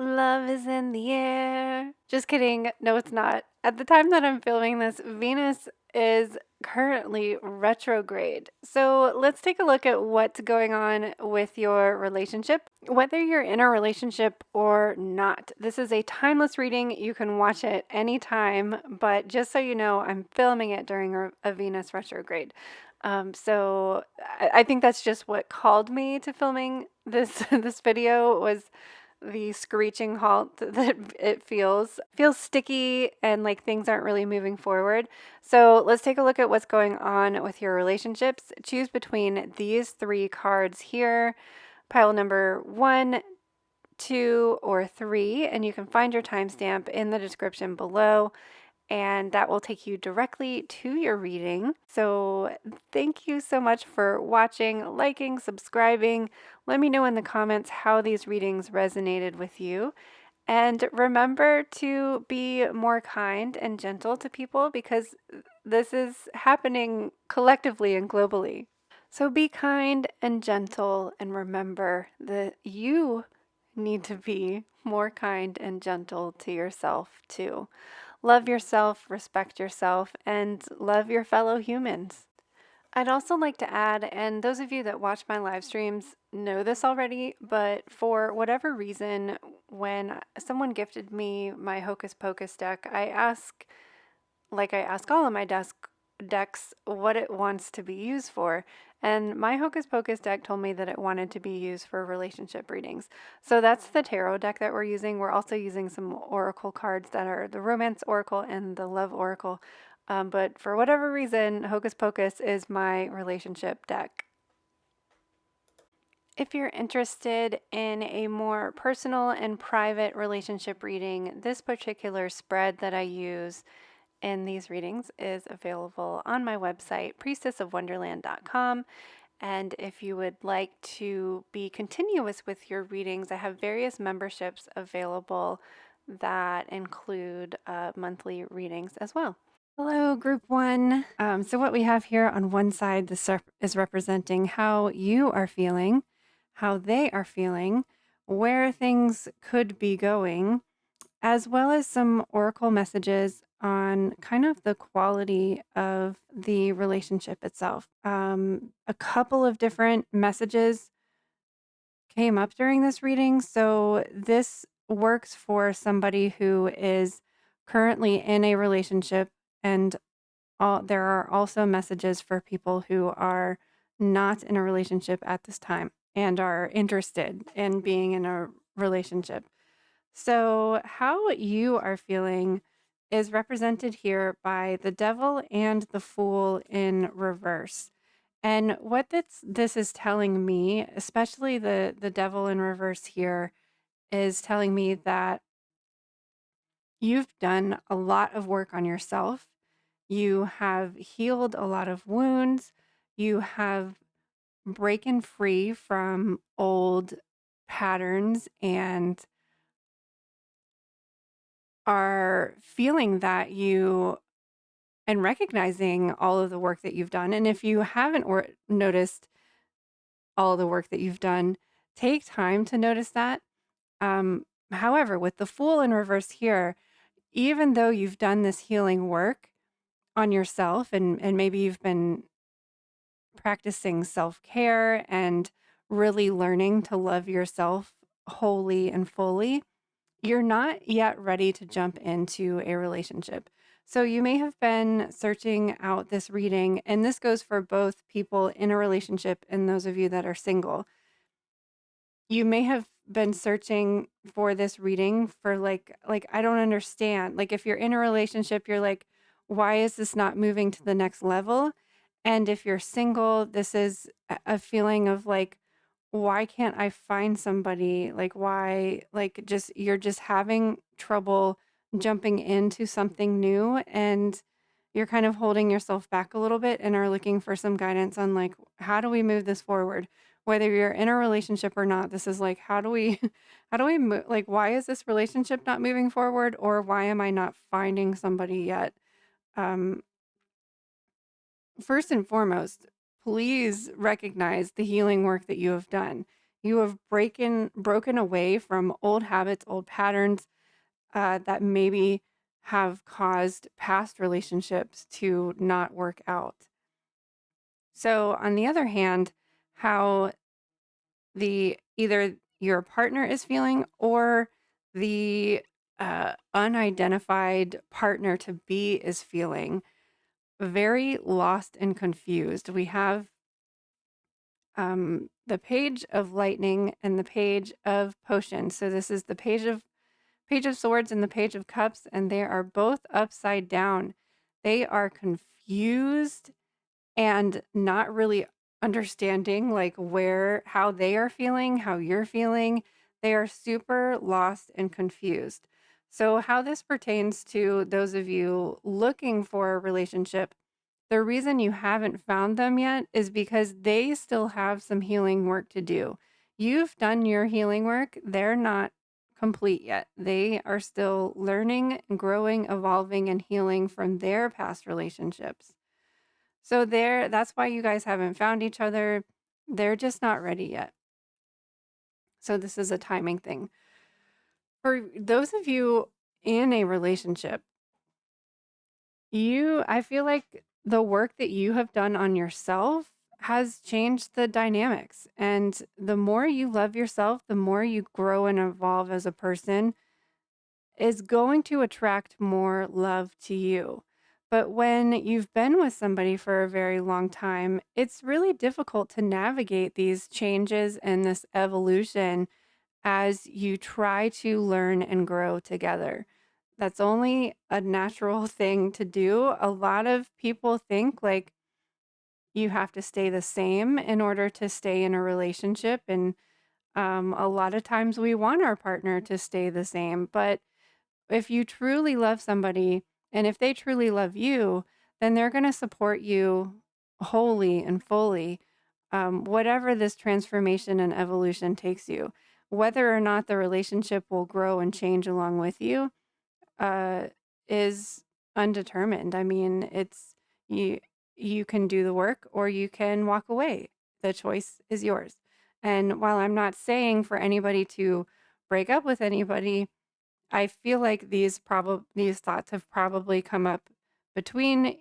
Love is in the air. Just kidding. No, it's not. At the time that I'm filming this, Venus is currently retrograde. So let's take a look at what's going on with your relationship, whether you're in a relationship or not. This is a timeless reading. You can watch it anytime, but just so you know, I'm filming it during a Venus retrograde. So I think that's just what called me to filming this video was the screeching halt that it feels sticky and like things aren't really moving forward. So let's take a look at what's going on with your relationships. Choose between these three cards here, pile number 1, 2, or 3, and you can find your timestamp in the description below, and that will take you directly to your reading. So thank you so much for watching, liking, subscribing. Let me know in the comments how these readings resonated with you. And remember to be more kind and gentle to people because this is happening collectively and globally. So be kind and gentle, and remember that you need to be more kind and gentle to yourself too. Love yourself, respect yourself, and love your fellow humans. I'd also like to add, and those of you that watch my live streams know this already, but for whatever reason, when someone gifted me my Hocus Pocus deck, I ask, like I ask all of my decks, what it wants to be used for. And my Hocus Pocus deck told me that it wanted to be used for relationship readings. So that's the tarot deck that we're using. We're also using some oracle cards that are the Romance Oracle and the Love Oracle. But for whatever reason, Hocus Pocus is my relationship deck. If you're interested in a more personal and private relationship reading, this particular spread that I use in these readings is available on my website, priestessofwonderland.com. And if you would like to be continuous with your readings, I have various memberships available that include monthly readings as well. Hello, group one. So what we have here on one side, this is representing how you are feeling, how they are feeling, where things could be going, as well as some oracle messages on kind of the quality of the relationship itself. A couple of different messages came up during this reading. So this works for somebody who is currently in a relationship, and there are also messages for people who are not in a relationship at this time and are interested in being in a relationship. So, how you are feeling is represented here by the devil and the fool in reverse. And what this is telling me, especially the devil in reverse here, is telling me that you've done a lot of work on yourself. You have healed a lot of wounds. You have broken free from old patterns and are feeling that you and recognizing all of the work that you've done. And if you haven't noticed all the work that you've done, take time to notice that. However, with the Fool in reverse here, even though you've done this healing work on yourself and maybe you've been practicing self-care and really learning to love yourself wholly and fully, you're not yet ready to jump into a relationship. So you may have been searching out this reading, and this goes for both people in a relationship and those of you that are single. You may have been searching for this reading for like I don't understand. Like if you're in a relationship, you're like, why is this not moving to the next level? And if you're single, this is a feeling of like, why can't I find somebody? Like, why, like, just you're just having trouble jumping into something new, and you're kind of holding yourself back a little bit and are looking for some guidance on, like, how do we move this forward? Whether you're in a relationship or not, this is like, how do we, how do we move? Like, why is this relationship not moving forward, or why am I not finding somebody yet? Um, First and foremost, please recognize the healing work that you have done. You have broken away from old habits, old patterns that maybe have caused past relationships to not work out. So, on the other hand, how the either your partner is feeling or the unidentified partner to be is feeling very lost and confused. We have the page of lightning and the page of potion. So this is the page of swords and the page of cups, and they are both upside down. They are confused and not really understanding like how they are feeling, how you're feeling. They are super lost and confused. So how this pertains to those of you looking for a relationship, the reason you haven't found them yet is because they still have some healing work to do. You've done your healing work. They're not complete yet. They are still learning, growing, evolving, and healing from their past relationships. So that's why you guys haven't found each other. They're just not ready yet. So this is a timing thing. For those of you in a relationship, I feel like the work that you have done on yourself has changed the dynamics. And the more you love yourself, the more you grow and evolve as a person, is going to attract more love to you. But when you've been with somebody for a very long time, it's really difficult to navigate these changes and this evolution as you try to learn and grow together. That's only a natural thing to do. A lot of people think like you have to stay the same in order to stay in a relationship. And a lot of times we want our partner to stay the same. But if you truly love somebody and if they truly love you, then they're going to support you wholly and fully, whatever this transformation and evolution takes you. Whether or not the relationship will grow and change along with you uh, is undetermined. I mean, you. You can do the work or you can walk away. The choice is yours. And while I'm not saying for anybody to break up with anybody, I feel like these thoughts have probably come up between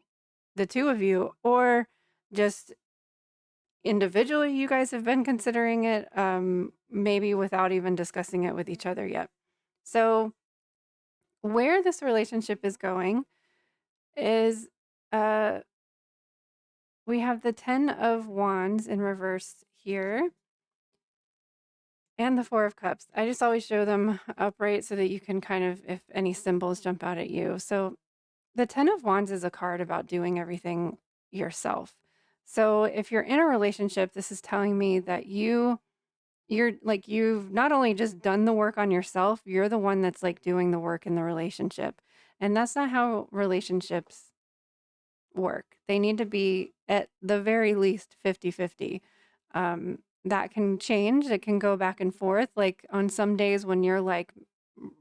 the two of you, or just individually you guys have been considering it, maybe without even discussing it with each other yet. So where this relationship is going is uh we have the 10 of wands in reverse here and the 4 of cups. I just always show them upright so that you can kind of, if any symbols jump out at you. So the 10 of wands is a card about doing everything yourself. So if you're in a relationship, this is telling me that you're like, you've not only just done the work on yourself, you're the one that's like doing the work in the relationship. And that's not how relationships work. They need to be at the very least 50-50. That can change. It can go back and forth. Like on some days when you're like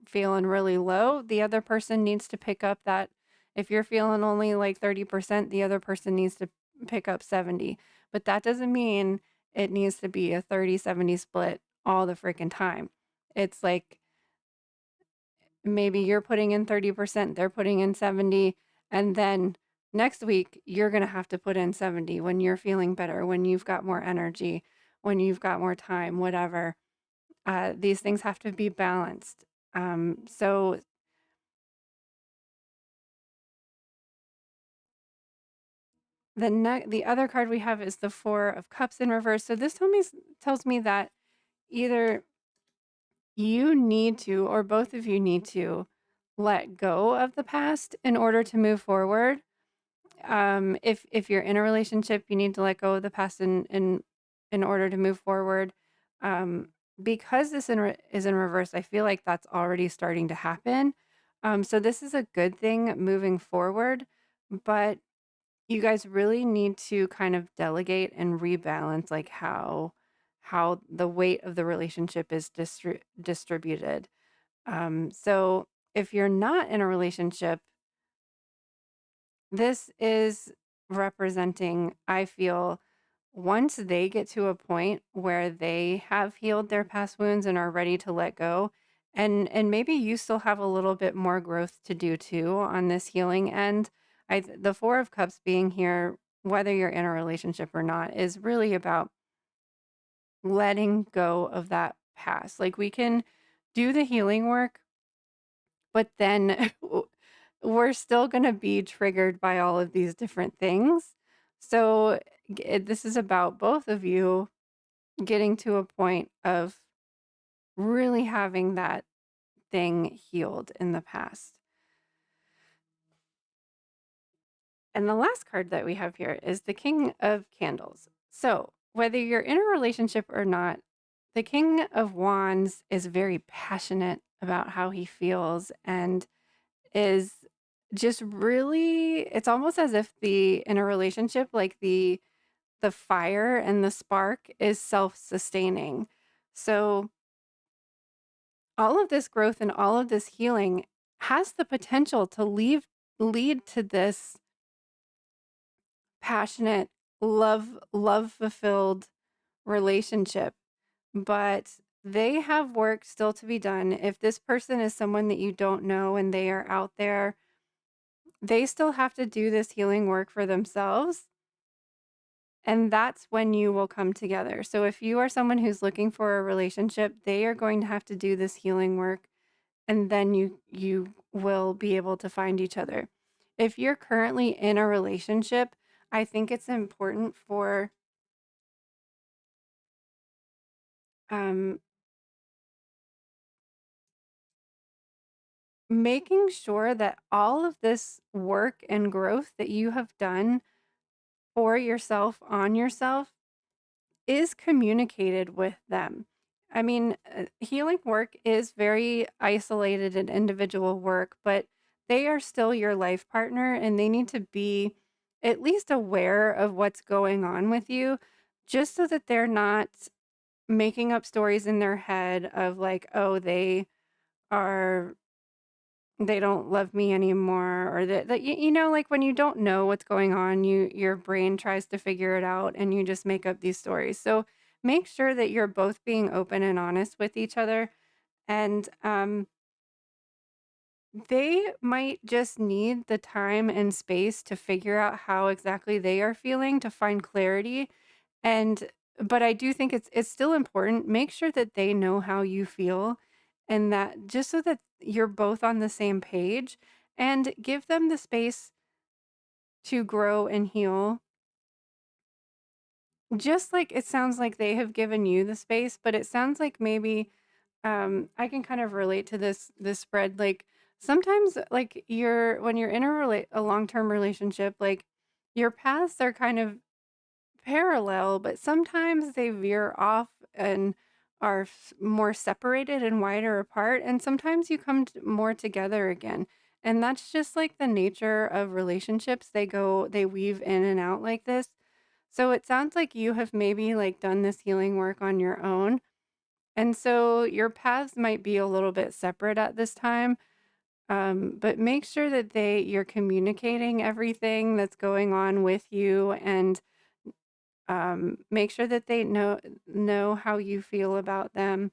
feeling really low, the other person needs to pick up that. If you're feeling only like 30%, the other person needs to pick up 70. But that doesn't mean it needs to be a 30-70 split all the freaking time. It's like maybe you're putting in 30%, they're putting in 70, and then next week you're going to have to put in 70 when you're feeling better, when you've got more energy, when you've got more time, whatever. These things have to be balanced. So the other card we have is the 4 of cups in reverse. So this tells me that either you need to, or both of you need to, let go of the past in order to move forward. If you're in a relationship, you need to let go of the past in order to move forward. Um, because is in reverse, I feel like that's already starting to happen. So this is a good thing moving forward, but you guys really need to kind of delegate and rebalance like how the weight of the relationship is distributed. So if you're not in a relationship, this is representing, I feel, once they get to a point where they have healed their past wounds and are ready to let go, and maybe you still have a little bit more growth to do too on this healing end. The 4 of Cups being here, whether you're in a relationship or not, is really about letting go of that past. Like, we can do the healing work, but then we're still going to be triggered by all of these different things. So, this is about both of you getting to a point of really having that thing healed in the past. And the last card that we have here is the King of Candles. So, whether you're in a relationship or not, the King of Wands is very passionate about how he feels and is just really, it's almost as if in a relationship, like the fire and the spark is self-sustaining. So all of this growth and all of this healing has the potential to lead to this passionate, love fulfilled relationship. But they have work still to be done. If this person is someone that you don't know and they are out there, they still have to do this healing work for themselves. And that's when you will come together. So if you are someone who's looking for a relationship, they are going to have to do this healing work, and then you will be able to find each other. If you're currently in a relationship, I think it's important for um, making sure that all of this work and growth that you have done for yourself on yourself is communicated with them. I mean, healing work is very isolated and individual work, but they are still your life partner and they need to be at least aware of what's going on with you, just so that they're not making up stories in their head of like, oh, are they don't love me anymore, or that like when you don't know what's going on, your brain tries to figure it out and you just make up these stories. So make sure that you're both being open and honest with each other, and they might just need the time and space to figure out how exactly they are feeling, to find clarity. And but I do think it's still important. Make sure that they know how you feel, and that just so that you're both on the same page, and give them the space to grow and heal. Just like it sounds like they have given you the space, but it sounds like maybe I can kind of relate to this spread. Like sometimes like when you're in a long-term relationship, like your paths are kind of parallel, but sometimes they veer off and are more separated and wider apart. And sometimes you come more together again. And that's just like the nature of relationships. They weave in and out like this. So it sounds like you have maybe like done this healing work on your own. And so your paths might be a little bit separate at this time. But make sure that you're communicating everything that's going on with you, and make sure that they know how you feel about them,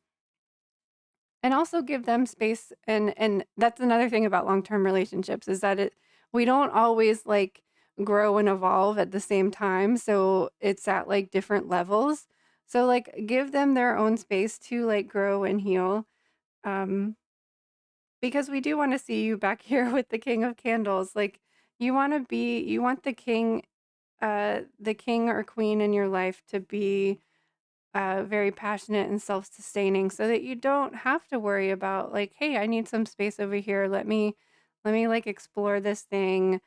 and also give them space. And that's another thing about long-term relationships, is that we don't always like grow and evolve at the same time. So it's at like different levels. So like give them their own space to like grow and heal. Um, because we do want to see you back here with the King of Candles. Like you want the king or queen in your life to be very passionate and self-sustaining, so that you don't have to worry about like, hey, I need some space over here. Let me like explore this thing,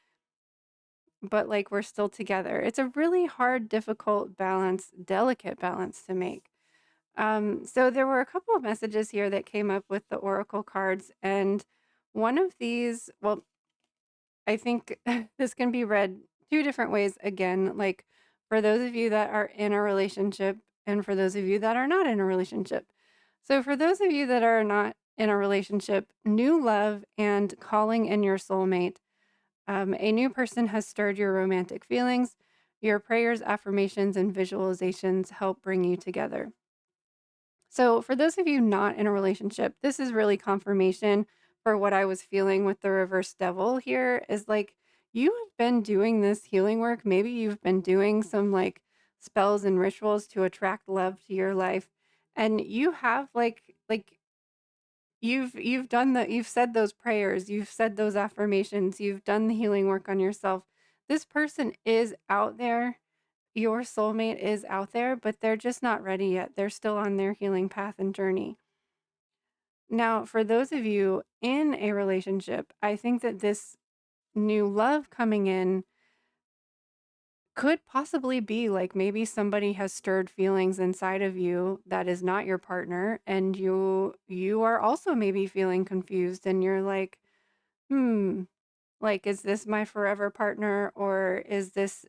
but like we're still together. It's a really hard, difficult balance, delicate balance to make. So there were a couple of messages here that came up with the oracle cards, and one of these, well, I think this can be read two different ways again, like for those of you that are in a relationship and for those of you that are not in a relationship. So for those of you that are not in a relationship, new love and calling in your soulmate. A new person has stirred your romantic feelings. Your prayers, affirmations, and visualizations help bring you together. So, for those of you not in a relationship, this is really confirmation for what I was feeling with the reverse devil here is like you have been doing this healing work. Maybe you've been doing some like spells and rituals to attract love to your life. And you have you've done you've said those prayers, you've said those affirmations, you've done the healing work on yourself. This person is out there, your soulmate is out there, but they're just not ready yet. They're still on their healing path and journey. Now, for those of you in a relationship, I think that this new love coming in could possibly be like maybe somebody has stirred feelings inside of you that is not your partner, and you are also maybe feeling confused, and you're like, "Hmm, like is this my forever partner, or is this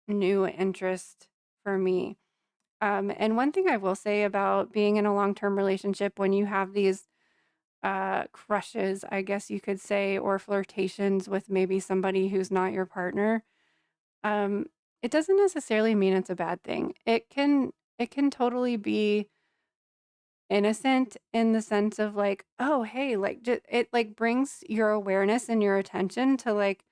new interest for me?" And one thing I will say about being in a long-term relationship when you have these crushes, I guess you could say, or flirtations with maybe somebody who's not your partner, um, it doesn't necessarily mean it's a bad thing. It can totally be innocent in the sense of like, oh, hey, like it like brings your awareness and your attention to like,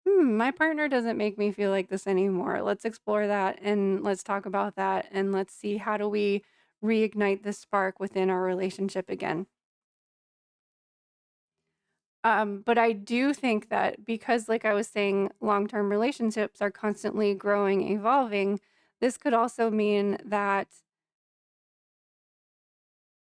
my partner doesn't make me feel like this anymore. Let's explore that and let's talk about that and let's see how do we reignite the spark within our relationship again. But I do think that because, like I was saying, long-term relationships are constantly growing, evolving, this could also mean that,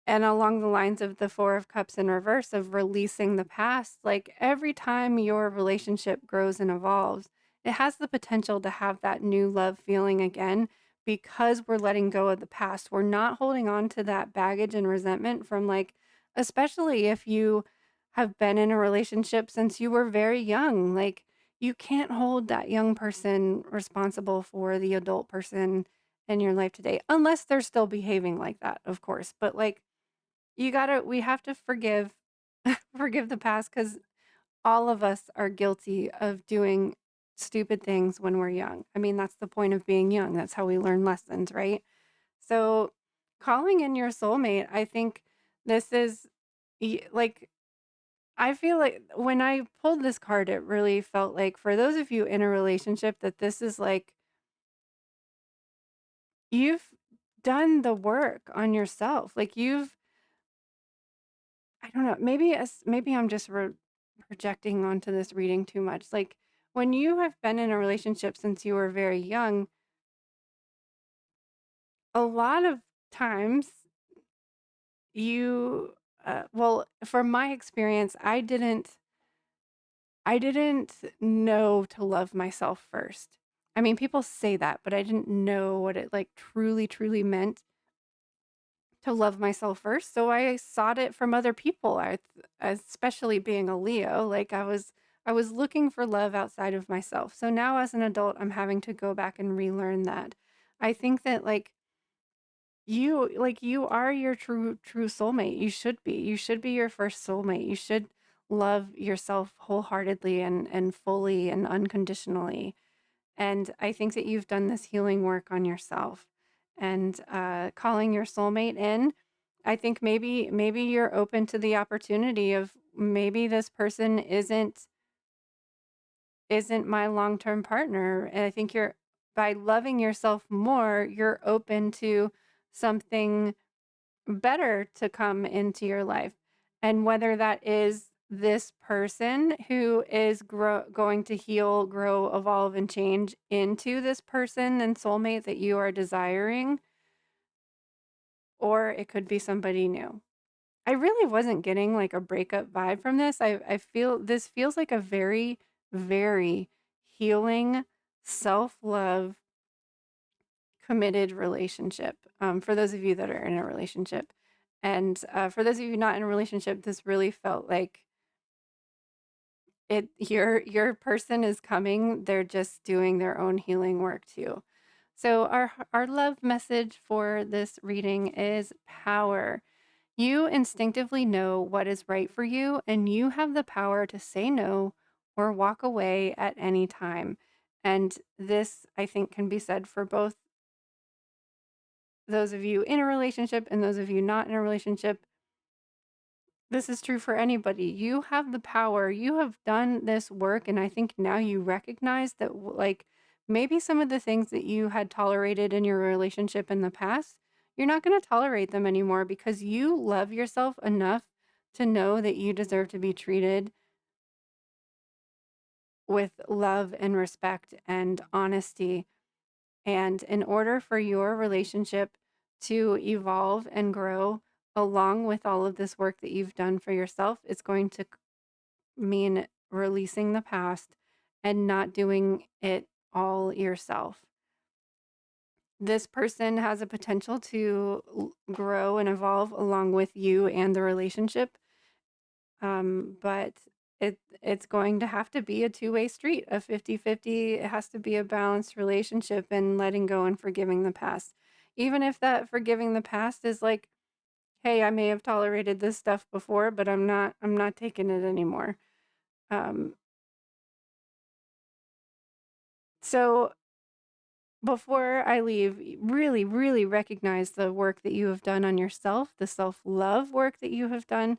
and along the lines of the Four of Cups in reverse of releasing the past, like every time your relationship grows and evolves, it has the potential to have that new love feeling again because we're letting go of the past. We're not holding on to that baggage and resentment from like, especially if you have been in a relationship since you were very young. Like, you can't hold that young person responsible for the adult person in your life today, unless they're still behaving like that, of course. But like, we have to forgive forgive the past because all of us are guilty of doing stupid things when we're young. I mean, that's the point of being young. That's how we learn lessons, right? So, calling in your soulmate, I think this is like, I feel like when I pulled this card, it really felt like for those of you in a relationship that this is like you've done the work on yourself. Like I don't know, maybe I'm just projecting onto this reading too much. Like when you have been in a relationship since you were very young, a lot of times you well, from my experience, I didn't know to love myself first. I mean, people say that, but I didn't know what it like truly meant to love myself first. So I sought it from other people. Especially being a Leo, like I was looking for love outside of myself. So now as an adult, I'm having to go back and relearn that. I think that you are your true soulmate. You should be. You should be your first soulmate. You should love yourself wholeheartedly and fully and unconditionally. And I think that you've done this healing work on yourself and calling your soulmate in. I think maybe you're open to the opportunity of maybe this person isn't my long-term partner. And I think you're by loving yourself more, you're open to something better to come into your life. And whether that is this person who is going to heal, grow, evolve, and change into this person and soulmate that you are desiring, or it could be somebody new. I really wasn't getting like a breakup vibe from this. I feel this feels like a very, very healing, self love, committed relationship, for those of you that are in a relationship. And for those of you not in a relationship, this really felt like your person is coming. They're just doing their own healing work too. So our love message for this reading is power. You instinctively know what is right for you, and you have the power to say no or walk away at any time. And this, I think, can be said for both those of you in a relationship and those of you not in a relationship. This is true for anybody. You have the power. You have done this work. And I think now you recognize that, like, maybe some of the things that you had tolerated in your relationship in the past, you're not going to tolerate them anymore because you love yourself enough to know that you deserve to be treated with love and respect and honesty. And in order for your relationship to evolve and grow along with all of this work that you've done for yourself, it's going to mean releasing the past and not doing it all yourself. This person has a potential to grow and evolve along with you and the relationship. But it's going to have to be a two-way street, a 50-50. It has to be a balanced relationship and letting go and forgiving the past. Even if that forgiving the past is like, hey, I may have tolerated this stuff before, but I'm not taking it anymore. Um, so before I leave, really, really recognize the work that you have done on yourself, the self-love work that you have done.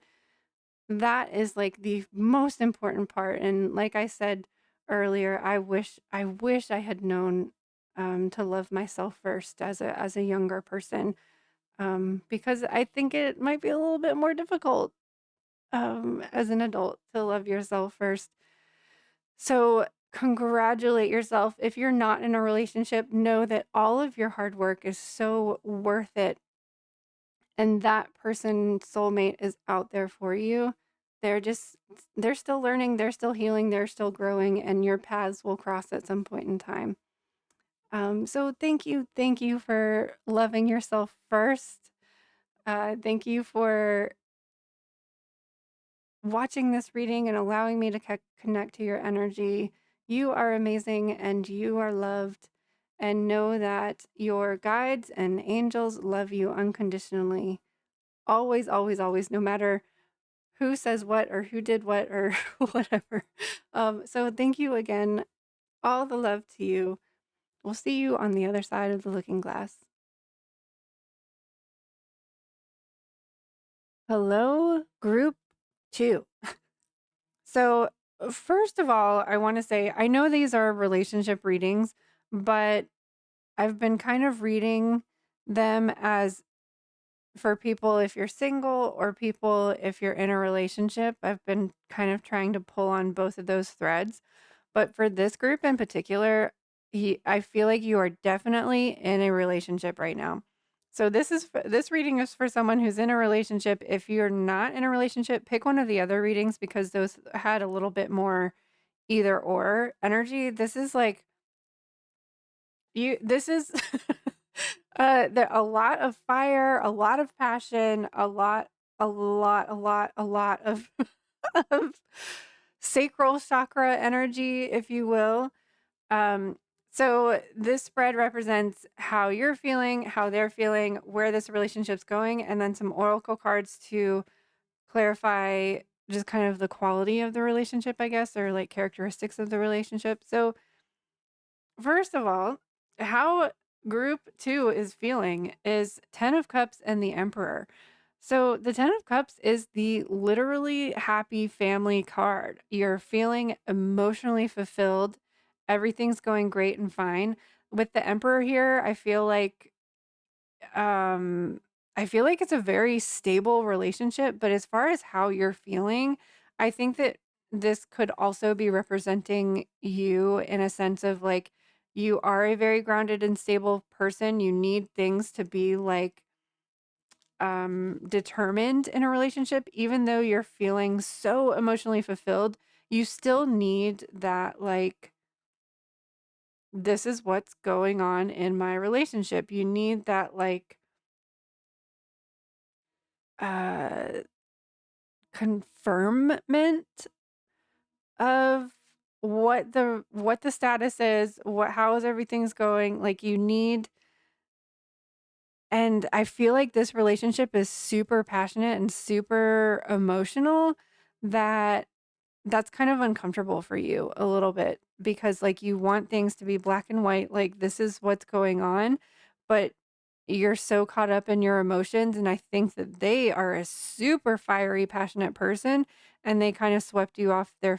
That is like the most important part. And like I said earlier, I wish I had known to love myself first as a younger person, because I think it might be a little bit more difficult as an adult to love yourself first. So congratulate yourself. If you're not in a relationship, know that all of your hard work is so worth it. And that person, soulmate, is out there for you. They're still learning, they're still healing, they're still growing, and your paths will cross at some point in time. So thank you for loving yourself first. Thank you for watching this reading and allowing me to connect to your energy. You are amazing and you are loved. And know that your guides and angels love you unconditionally. Always, always, always, no matter who says what or who did what or whatever. So thank you again. All the love to you. We'll see you on the other side of the looking glass. Hello, group 2. So, first of all, I want to say I know these are relationship readings, but I've been kind of reading them as for people if you're single or people if you're in a relationship. I've been kind of trying to pull on both of those threads. But for this group in particular, I feel like you are definitely in a relationship right now. So this reading is for someone who's in a relationship. If you're not in a relationship, pick one of the other readings because those had a little bit more either or energy. This is like you this is there a lot of fire, a lot of passion, a lot of of sacral chakra energy, if you will. Um, so this spread represents how you're feeling, how they're feeling, where this relationship's going, and then some oracle cards to clarify just kind of the quality of the relationship, I guess, or like characteristics of the relationship. So first of all, how group 2 is feeling is 10 of Cups and the Emperor. So the 10 of Cups is the literally happy family card. You're feeling emotionally fulfilled. Everything's going great and fine. With the Emperor here, um I feel like it's a very stable relationship, but as far as how you're feeling, I think that this could also be representing you in a sense of like you are a very grounded and stable person. You need things to be like determined in a relationship, even though you're feeling so emotionally fulfilled, you still need that like this is what's going on in my relationship. You need that like uh confirmment of what the status is, how is everything's going. Like you need, and I feel like this relationship is super passionate and super emotional that that's kind of uncomfortable for you a little bit because like you want things to be black and white, like this is what's going on, but you're so caught up in your emotions. And I think that they are a super fiery, passionate person, and they kind of swept you off your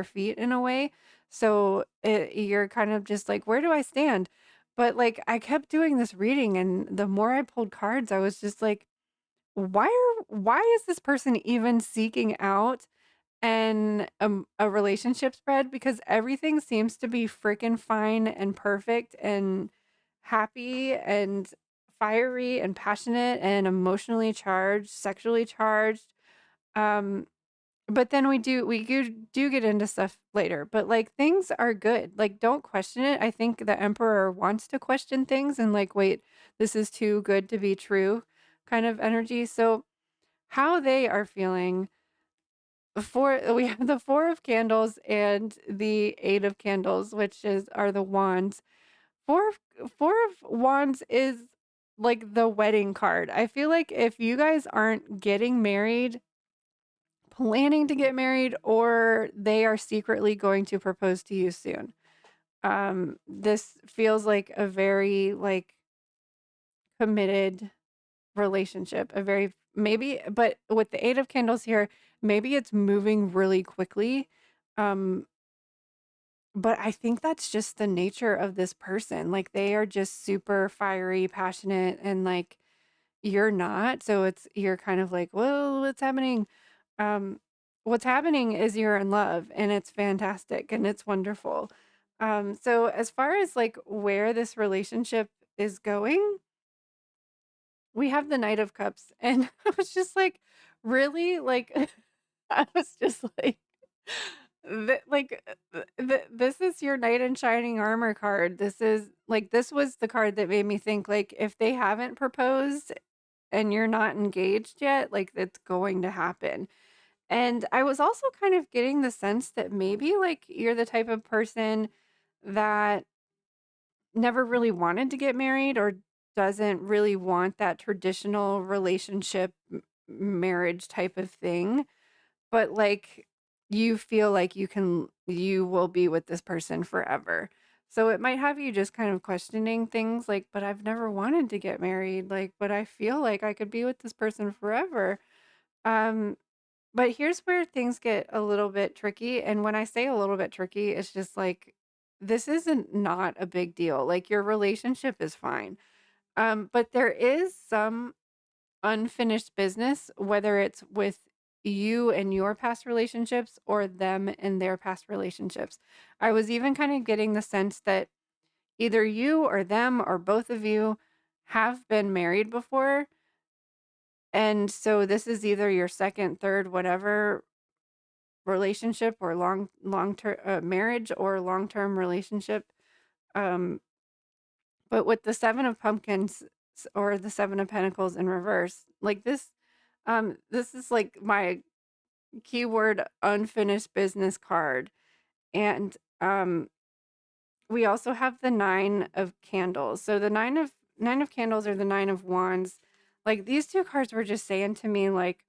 feet in a way. So you're kind of just like, where do I stand? But like, I kept doing this reading, and the more I pulled cards, I was just like, why is this person even seeking out a relationship spread? Because everything seems to be freaking fine and perfect and happy and fiery and passionate and emotionally charged, sexually charged. Um, but then we do get into stuff later. But like things are good. Like don't question it. I think the emperor wants to question things and like, wait, this is too good to be true kind of energy. So how they are feeling, we have the 4 of candles and the 8 of candles, which is are the wands. 4 of wands is like the wedding card. I feel like if you guys aren't getting married, planning to get married, or they are secretly going to propose to you soon. This feels like a very like committed relationship, a very maybe, but with the 8 of candles here, maybe it's moving really quickly. Um, but I think that's just the nature of this person. Like they are just super fiery, passionate, and like you're not. So you're kind of like, well, what's happening? Um, what's happening is you're in love, and it's fantastic and it's wonderful. So as far as like where this relationship is going, we have the Knight of Cups, and I was just like, really? Like, I was just like, this is your knight in shining armor card. This was the card that made me think, like, if they haven't proposed and you're not engaged yet, like, it's going to happen. And I was also kind of getting the sense that maybe, like, you're the type of person that never really wanted to get married or doesn't really want that traditional relationship marriage type of thing, but like you feel like you will be with this person forever. So it might have you just kind of questioning things like, but I've never wanted to get married, like, but I feel like I could be with this person forever. Um but here's where things get a little bit tricky, and when I say a little bit tricky, it's just like this isn't not a big deal. Like your relationship is fine. But there is some unfinished business, whether it's with you and your past relationships or them and their past relationships. I was even kind of getting the sense that either you or them or both of you have been married before. And so this is either your second, third, whatever relationship or long term marriage or long term relationship. Um, but with the 7 of pumpkins or the 7 of pentacles in reverse, like this is like my keyword unfinished business card. And we also have the 9 of candles. So the 9 of candles or the 9 of wands. Like these two cards were just saying to me like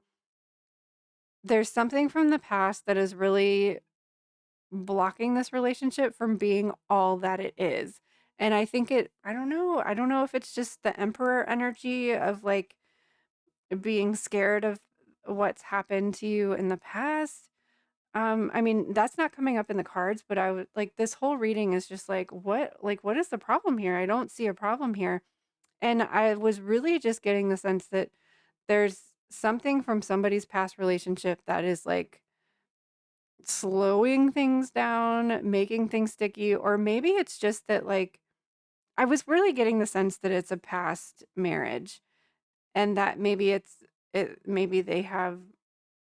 there's something from the past that is really blocking this relationship from being all that it is. And I don't know if it's just the emperor energy of like being scared of what's happened to you in the past. I mean, that's not coming up in the cards, but I would like this whole reading is just like what is the problem here? I don't see a problem here. And I was really just getting the sense that there's something from somebody's past relationship that is like slowing things down, making things sticky, or maybe it's just that like I was really getting the sense that it's a past marriage and that maybe they have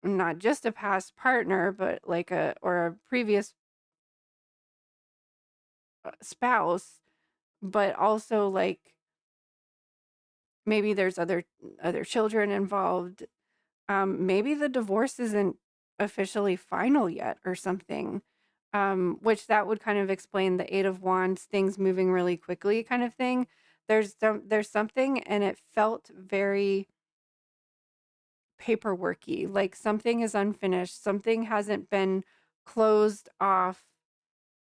not just a past partner, but like a previous spouse, but also like maybe there's other children involved. Maybe the divorce isn't officially final yet or something. Which that would kind of explain the 8 of wands, things moving really quickly kind of thing. There's something, and it felt very paperworky, like something is unfinished, something hasn't been closed off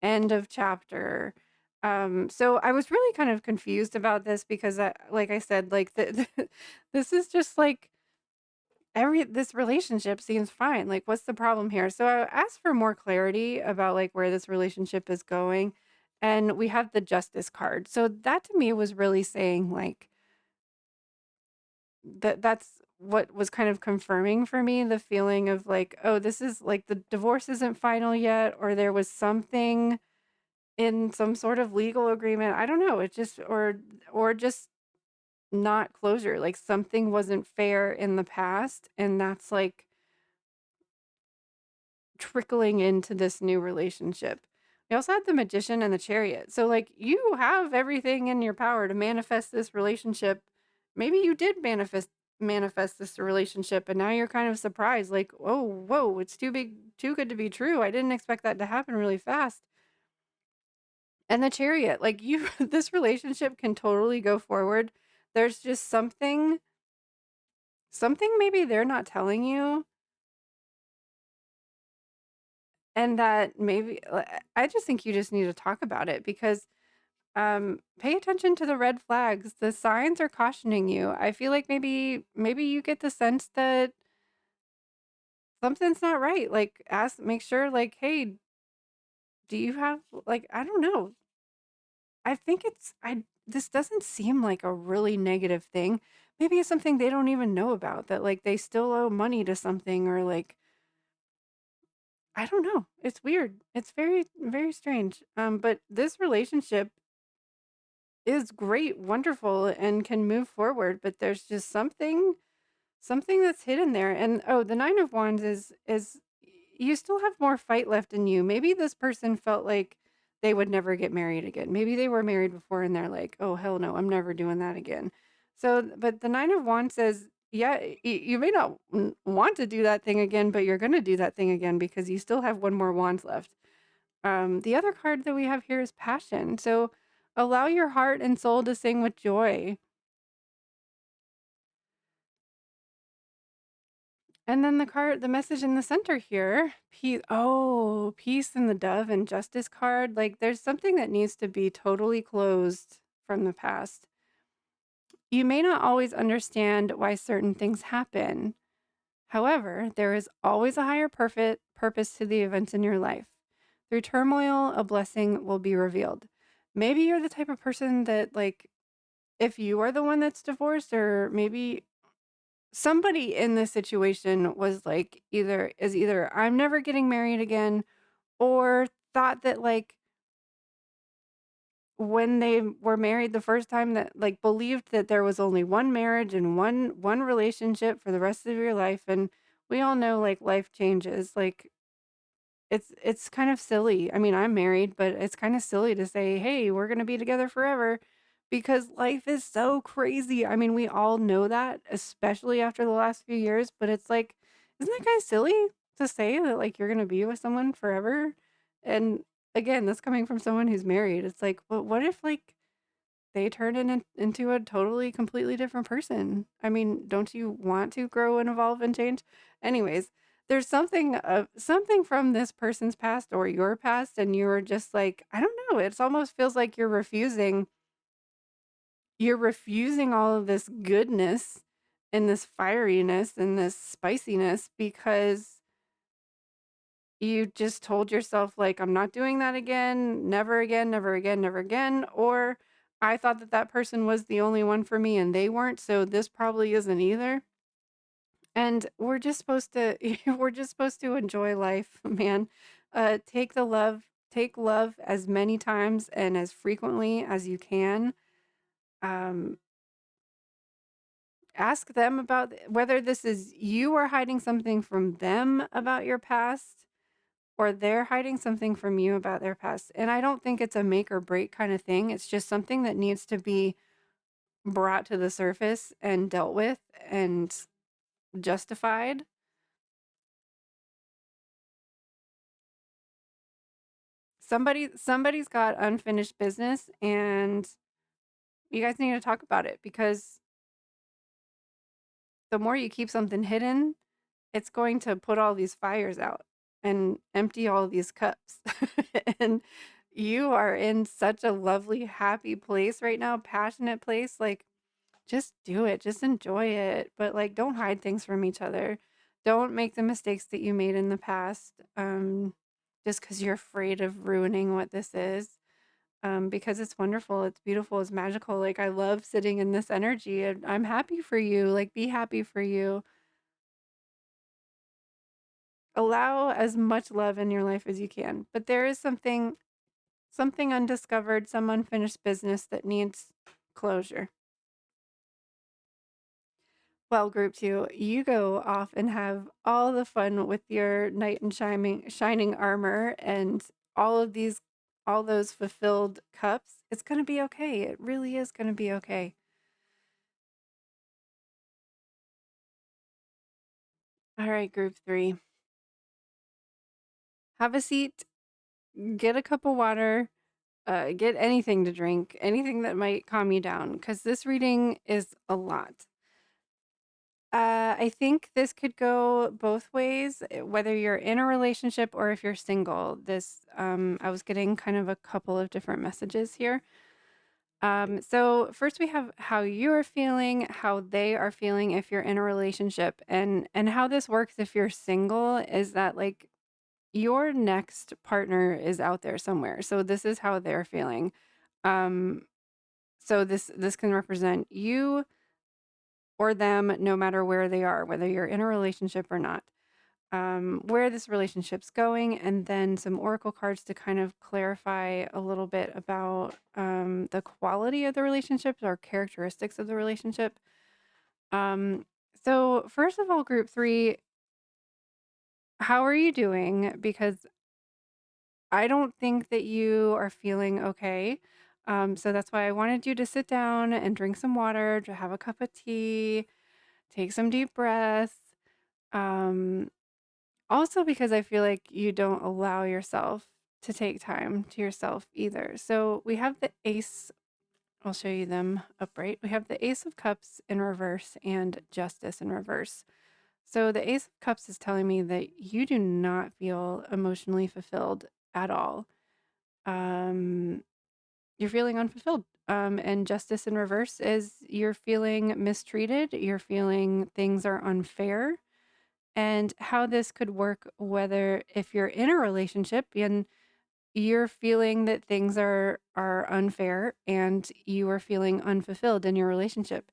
End of chapter. So I was really kind of confused about this because, like I said, like this is just like this relationship seems fine. Like, what's the problem here? So I asked for more clarity about like where this relationship is going, and we have the justice card. So that to me was really saying like that's what was kind of confirming for me the feeling of like, oh, this is like the divorce isn't final yet, or there was something in some sort of legal agreement. I don't know. It just or just not closure. Like something wasn't fair in the past, and that's like trickling into this new relationship. We also had the magician and the chariot. So like you have everything in your power to manifest this relationship. Maybe you did manifest this relationship and now you're kind of surprised like, "Oh, whoa, it's too big, too good to be true. I didn't expect that to happen really fast." And the chariot, like you this relationship can totally go forward. There's just something maybe they're not telling you, and that maybe I just think you just need to talk about it because pay attention to the red flags. The signs are cautioning you. I feel like maybe you get the sense that something's not right. Like make sure like, "Hey, do you have like I don't know. I think I this doesn't seem like a really negative thing. Maybe it's something they don't even know about that like they still owe money to something or like I don't know. It's weird. It's very very strange. But this relationship is great, wonderful and can move forward, but there's just something that's hidden there. And oh, the 9 of wands is you still have more fight left in you. Maybe this person felt like they would never get married again. Maybe they were married before and they're like, "Oh, hell no, I'm never doing that again." So, but the 9 of wands says, yeah, you may not want to do that thing again, but you're going to do that thing again because you still have one more wands left. The other card that we have here is passion. So, allow your heart and soul to sing with joy. And then the message in the center here, peace. Oh, peace and the dove and justice card. Like there's something that needs to be totally closed from the past. You may not always understand why certain things happen. However, there is always a higher perfect purpose to the events in your life. Through turmoil, a blessing will be revealed. Maybe you're the type of person that like if you are the one that's divorced or maybe somebody in this situation was like either I'm never getting married again or thought that like when they were married the first time that like believed that there was only one marriage and one relationship for the rest of your life, and we all know like life changes. Like it's kind of silly. I mean, I'm married, but it's kind of silly to say, "Hey, we're going to be together forever," because life is so crazy. I mean, we all know that, especially after the last few years, but it's like, isn't that kind of silly to say that like you're going to be with someone forever? And again, that's coming from someone who's married. It's like, but what if like they turn into a totally completely different person? I mean, don't you want to grow and evolve and change? Anyways, there's something from this person's past or your past and you're just like, I don't know, it almost feels like you're refusing all of this goodness and this fieriness and this spiciness because you just told yourself like I'm not doing that again, never again, never again, never again, or I thought that that person was the only one for me and they weren't, so this probably isn't either. And we're just supposed to we're just supposed to enjoy life, man. Take love as many times and as frequently as you can. Um Ask them about whether this is you are hiding something from them about your past or they're hiding something from you about their past. And I don't think it's a make or break kind of thing. It's just something that needs to be brought to the surface and dealt with and justified. Somebody's got unfinished business and you guys need to talk about it because the more you keep something hidden, it's going to put all these fires out. and empty all of these cups. And you are in such a lovely, happy place right now, passionate place. Like, just do it, just enjoy it. But like, don't hide things from each other. Don't make the mistakes that you made in the past, just because you're afraid of ruining what this is. Because it's wonderful, it's beautiful, it's magical. Like, I love sitting in this energy, and I'm happy for you. Like, be happy for you. Allow as much love in your life as you can. But there is something undiscovered, some unfinished business that needs closure. Well, group two, you go off and have all the fun with your knight in shining armor and all of these, all those fulfilled cups. It's going to be okay. It really is going to be okay. All right, group three, have a seat, get a cup of water, get anything to drink, anything that might calm you down, because this reading is a lot. I think this could go both ways, whether you're in a relationship or if you're single. I was getting kind of a couple of different messages here. So first we have how you're feeling, how they are feeling if you're in a relationship, and how this works if you're single is that like your next partner is out there somewhere. So this is how they're feeling. Um, so this can represent you or them no matter where they are, whether you're in a relationship or not. Where this relationship's going, and then some oracle cards to kind of clarify a little bit about the quality of the relationships or characteristics of the relationship. Um, so, first of all, group three, how are you doing? Because I don't think that you are feeling okay. So, that's why I wanted you to sit down and drink some water, to have a cup of tea, take some deep breaths. Um, Also because I feel like you don't allow yourself to take time to yourself either. So we have the ace, I'll show you them upright. We have the ace of cups in reverse and justice in reverse. So the ace of cups is telling me that you do not feel emotionally fulfilled at all. Um, you're feeling unfulfilled. And justice in reverse is you're feeling mistreated. You're feeling things are unfair, and how this could work whether if you're in a relationship and you're feeling that things are unfair and you are feeling unfulfilled in your relationship.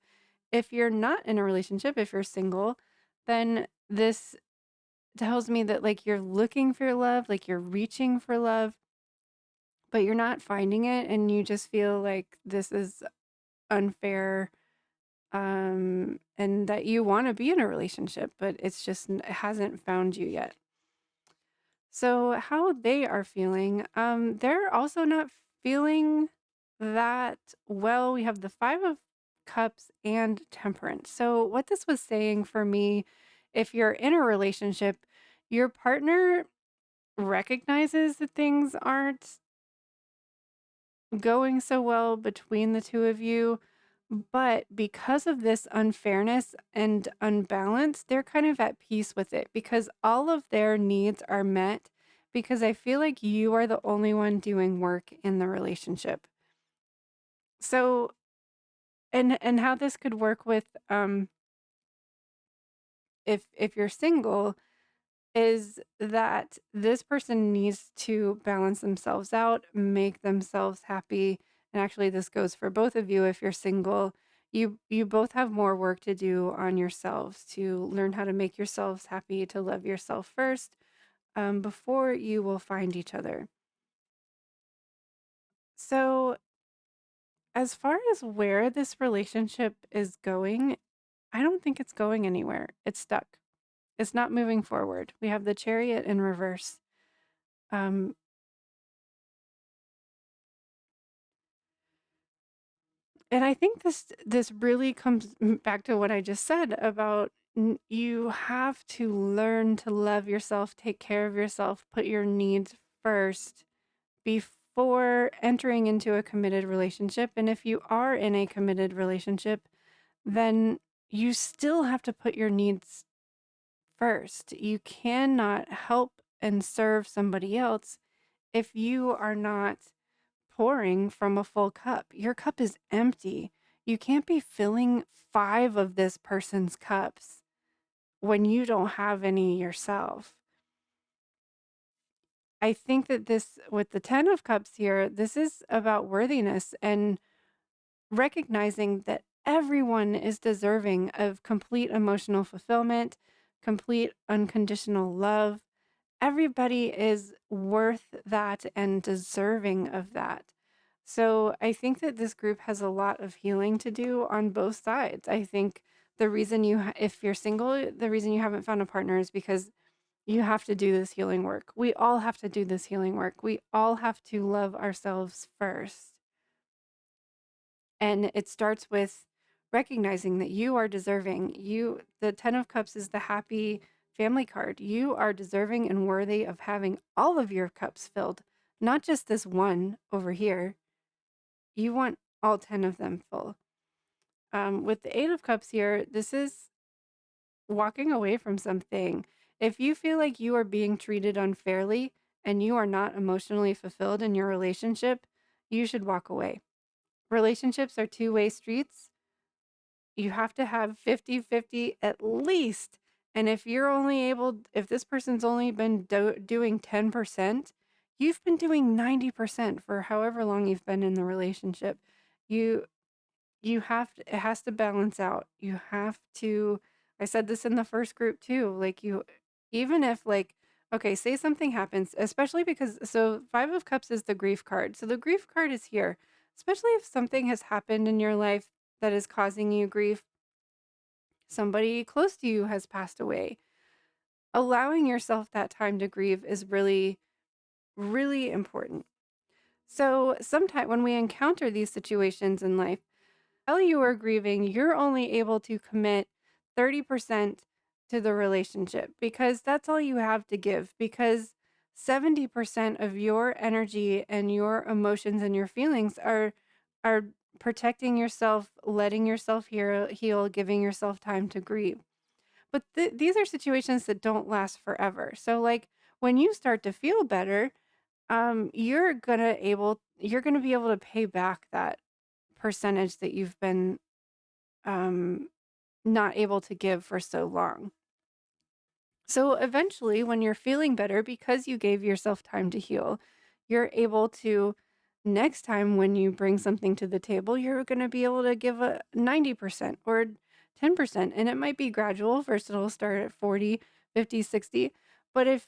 If you're not in a relationship, if you're single, then this tells me that like you're looking for love, like you're reaching for love, but you're not finding it and you just feel like this is unfair, and that you want to be in a relationship, but it hasn't found you yet. So how they are feeling, they're also not feeling that well. We have the Five of Cups and Temperance. So what this was saying for me, if you're in a relationship, your partner recognizes that things aren't going so well between the two of you. But because of this unfairness and unbalance, they're kind of at peace with it because all of their needs are met because I feel like you are the only one doing work in the relationship. So, and how this could work with if you're single is that this person needs to balance themselves out, make themselves happy. And actually this goes for both of you if you're single. You both have more work to do on yourselves to learn how to make yourselves happy, to love yourself first, before you will find each other. So, as far as where this relationship is going, I don't think it's going anywhere. It's stuck. It's not moving forward. We have the Chariot in reverse. Um, And I think this really comes back to what I just said about you have to learn to love yourself, take care of yourself, put your needs first before entering into a committed relationship. And if you are in a committed relationship, then you still have to put your needs first. You cannot help and serve somebody else if you are not pouring from a full cup. Your cup is empty. You can't be filling 5 of this person's cups when you don't have any yourself. I think that this, with the 10 of cups here, this is about worthiness and recognizing that everyone is deserving of complete emotional fulfillment, complete unconditional love. Everybody is worth that and deserving of that. So I think that this group has a lot of healing to do on both sides. I think the reason if you're single, the reason you haven't found a partner is because you have to do this healing work. We all have to do this healing work. We all have to love ourselves first. And it starts with recognizing that you are deserving. The 10 of Cups is the happy family card. You are deserving and worthy of having all of your cups filled, not just this one over here. You want all 10 of them full. With the 8 of Cups here, this is walking away from something. If you feel like you are being treated unfairly and you are not emotionally fulfilled in your relationship, you should walk away. Relationships are two-way streets. You have to have 50-50 at least. And if if this person's only been doing 10%, you've been doing 90% for however long you've been in the relationship. You it has to balance out. You have to, I said this in the first group too, like even if like, okay, say something happens, especially because, so 5 of Cups is the grief card. So the grief card is here, especially if something has happened in your life that is causing you grief. Somebody close to you has passed away. Allowing yourself that time to grieve is really, really important. So sometimes when we encounter these situations in life, while you are grieving, you're only able to commit 30% to the relationship because that's all you have to give. Because 70% of your energy and your emotions and your feelings are protecting yourself, letting yourself heal, giving yourself time to grieve. But these are situations that don't last forever. So like when you start to feel better, you're gonna be able to pay back that percentage that you've been um, not able to give for so long. So eventually, when you're feeling better because you gave yourself time to heal, you're able to, next time when you bring something to the table, you're going to be able to give a 90% or 10%. And it might be gradual. First, it'll start at 40, 50, 60. But if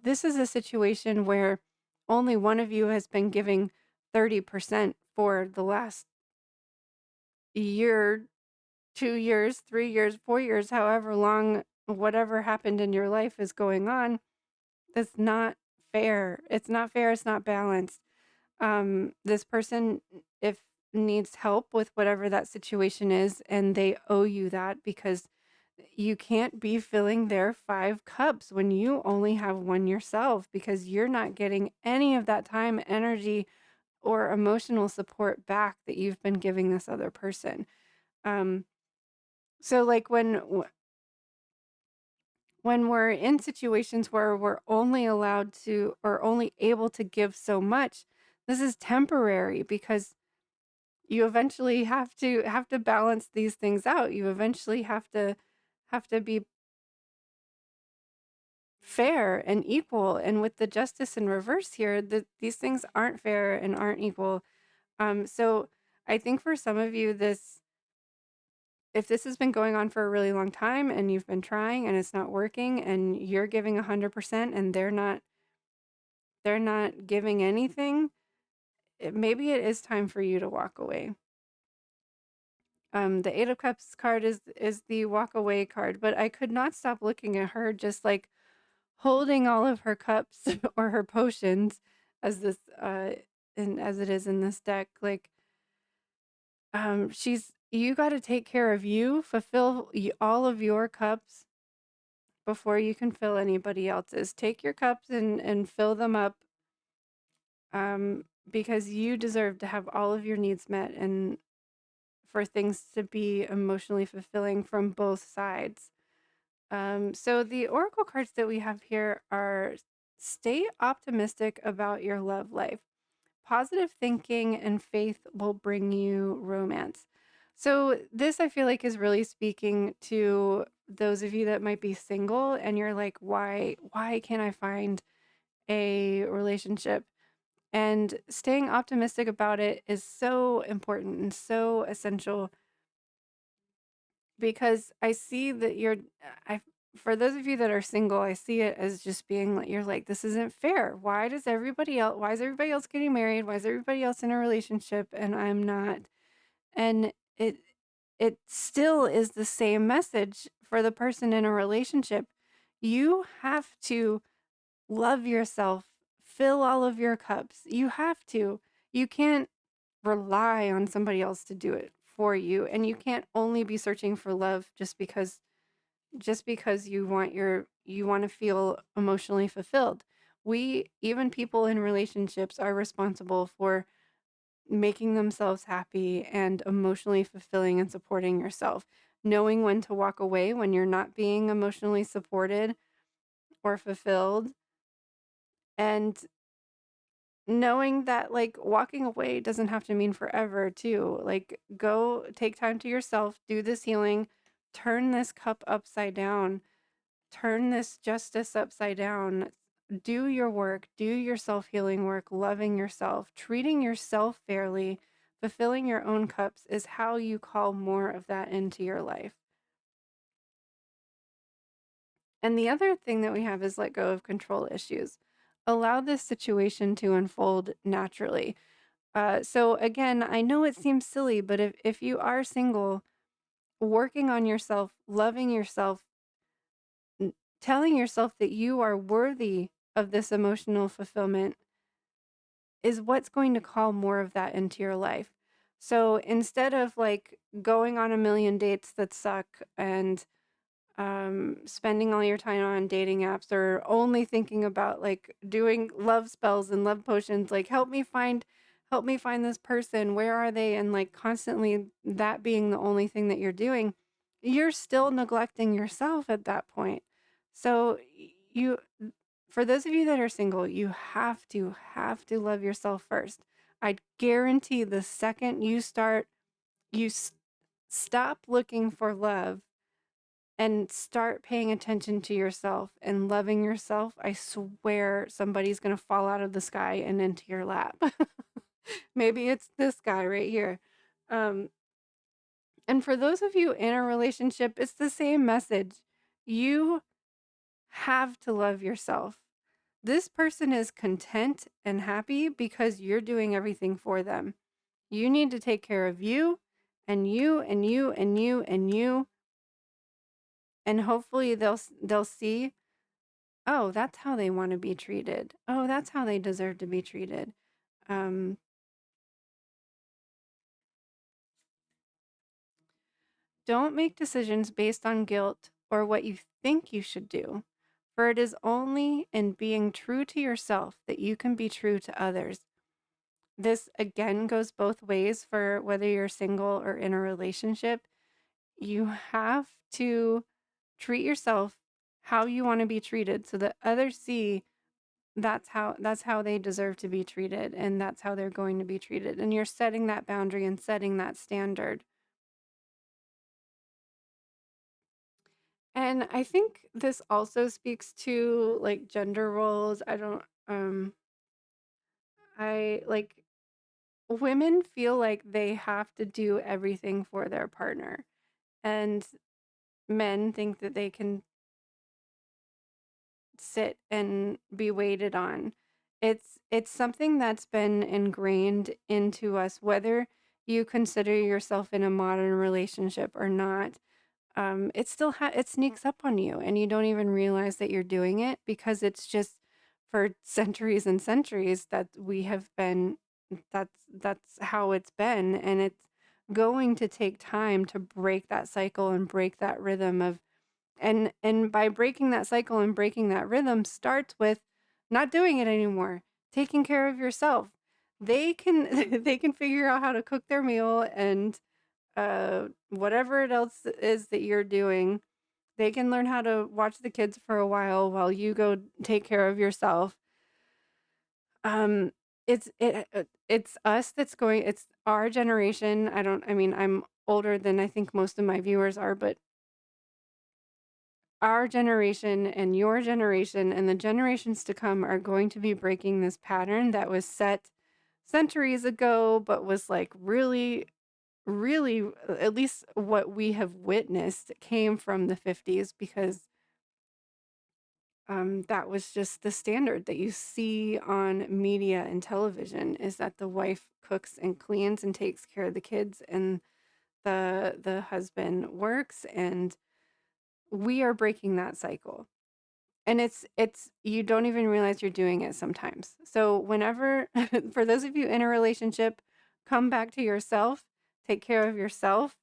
this is a situation where only one of you has been giving 30% for the last year, 2 years, 3 years, 4 years, however long, whatever happened in your life is going on, that's not fair. It's not fair. It's not balanced. This person, if needs help with whatever that situation is, and they owe you that because you can't be filling their 5 cups when you only have one yourself because you're not getting any of that time, energy, or emotional support back that you've been giving this other person. Um, so like when we're in situations where we're only allowed to or only able to give so much, this is temporary because you eventually have to balance these things out. You eventually have to be fair and equal. And with the justice in reverse here, these things aren't fair and aren't equal. So I think for some of you, if this has been going on for a really long time and you've been trying and it's not working and you're giving 100% and they're not giving anything, maybe it is time for you to walk away. The 8 of Cups card is the walk away card, but I could not stop looking at her just like holding all of her cups or her potions as this and as it is in this deck. Like you got to take care of you, fulfill all of your cups before you can fill anybody else's. Take your cups and fill them up, because you deserve to have all of your needs met and for things to be emotionally fulfilling from both sides. So the oracle cards that we have here are: stay optimistic about your love life. Positive thinking and faith will bring you romance. So this I feel like is really speaking to those of you that might be single and you're like, why can't I find a relationship? And staying optimistic about it is so important and so essential, because I see that I for those of you that are single, I see it as just being like, you're like, this isn't fair. Why is everybody else getting married? Why is everybody else in a relationship and I'm not? And it still is the same message for the person in a relationship. You have to love yourself, fill all of your cups. You have to. You can't rely on somebody else to do it for you, and you can't only be searching for love just because you want to feel emotionally fulfilled. We, even people in relationships, are responsible for making themselves happy and emotionally fulfilling and supporting yourself, knowing when to walk away when you're not being emotionally supported or fulfilled, and knowing that like walking away doesn't have to mean forever too. Like, go take time to yourself, do this healing, turn this cup upside down, turn this justice upside down. Do your work, do your self-healing work, loving yourself, treating yourself fairly, fulfilling your own cups is how you call more of that into your life. And the other thing that we have is let go of control issues. Allow this situation to unfold naturally. So again, I know it seems silly, but if you are single, working on yourself, loving yourself, telling yourself that you are worthy of this emotional fulfillment is what's going to call more of that into your life. So instead of like going on a million dates that suck and spending all your time on dating apps, or only thinking about like doing love spells and love potions, like help me find this person, where are they, and like constantly that being the only thing that you're doing, you're still neglecting yourself at that point. So you for those of you that are single, you have to love yourself first. I guarantee the second you start you s- stop looking for love and start paying attention to yourself and loving yourself, I swear somebody's going to fall out of the sky and into your lap. Maybe it's this guy right here. Um, and for those of you in a relationship, it's the same message. You have to love yourself. This person is content and happy because you're doing everything for them. You need to take care of you and you and you and you and you. And hopefully they'll see, oh, that's how they want to be treated. Oh, that's how they deserve to be treated. Um, don't make decisions based on guilt or what you think you should do, for it is only in being true to yourself that you can be true to others. This again goes both ways for whether you're single or in a relationship. You have to treat yourself how you want to be treated so that others see that's how they deserve to be treated, and that's how they're going to be treated, and you're setting that boundary and setting that standard. And I think this also speaks to like gender roles. I don't I like women feel like they have to do everything for their partner, and men think that they can sit and be waited on. It's something that's been ingrained into us, whether you consider yourself in a modern relationship or not. It sneaks up on you, and you don't even realize that you're doing it, because it's just for centuries and centuries that we have been. That's how it's been, and it's going to take time to break that cycle and break that rhythm of and by breaking that cycle and breaking that rhythm starts with not doing it anymore, taking care of yourself. They can they can figure out how to cook their meal and whatever it else is that you're doing, They can learn how to watch the kids for a while you go take care of yourself. Um, it's us that's going. It's our generation. I mean, I'm older than I think most of my viewers are, but our generation and your generation and the generations to come are going to be breaking this pattern that was set centuries ago, but was like really, really, at least what we have witnessed came from the 50s, because that was just the standard that you see on media and television, is that the wife cooks and cleans and takes care of the kids, and the husband works, and we are breaking that cycle. And it's you don't even realize you're doing it sometimes. So whenever for those of you in a relationship, come back to yourself, take care of yourself,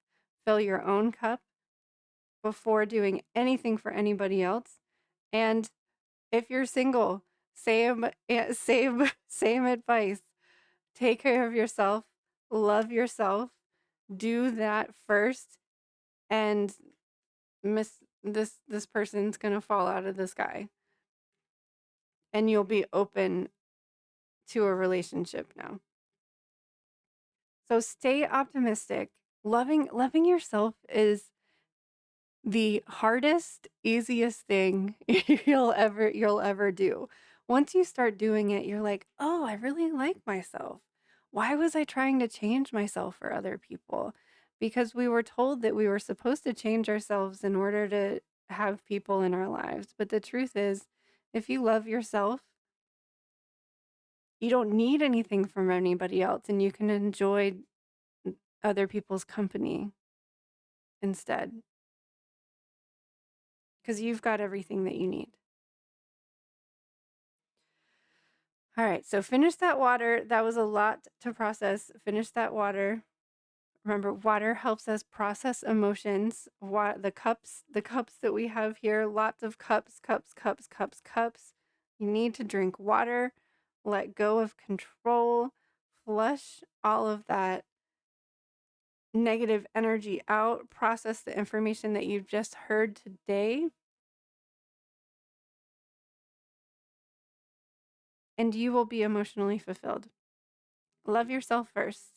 fill your own cup before doing anything for anybody else. And if you're single, same advice. Take care of yourself, love yourself, do that first, and miss this person's gonna fall out of the sky, and you'll be open to a relationship now. So stay optimistic. Loving yourself is the hardest, easiest thing you'll ever do. Once you start doing it, you're like, "Oh, I really like myself. Why was I trying to change myself for other people?" Because we were told that we were supposed to change ourselves in order to have people in our lives. But the truth is, if you love yourself, you don't need anything from anybody else, and you can enjoy other people's company instead, because you've got everything that you need. All right, so finish that water. That was a lot to process. Finish that water. Remember, water helps us process emotions. The cups that we have here, lots of cups, cups, cups, cups, cups. You need to drink water, let go of control, flush all of that negative energy out, process the information that you've just heard today, and you will be emotionally fulfilled. Love yourself first.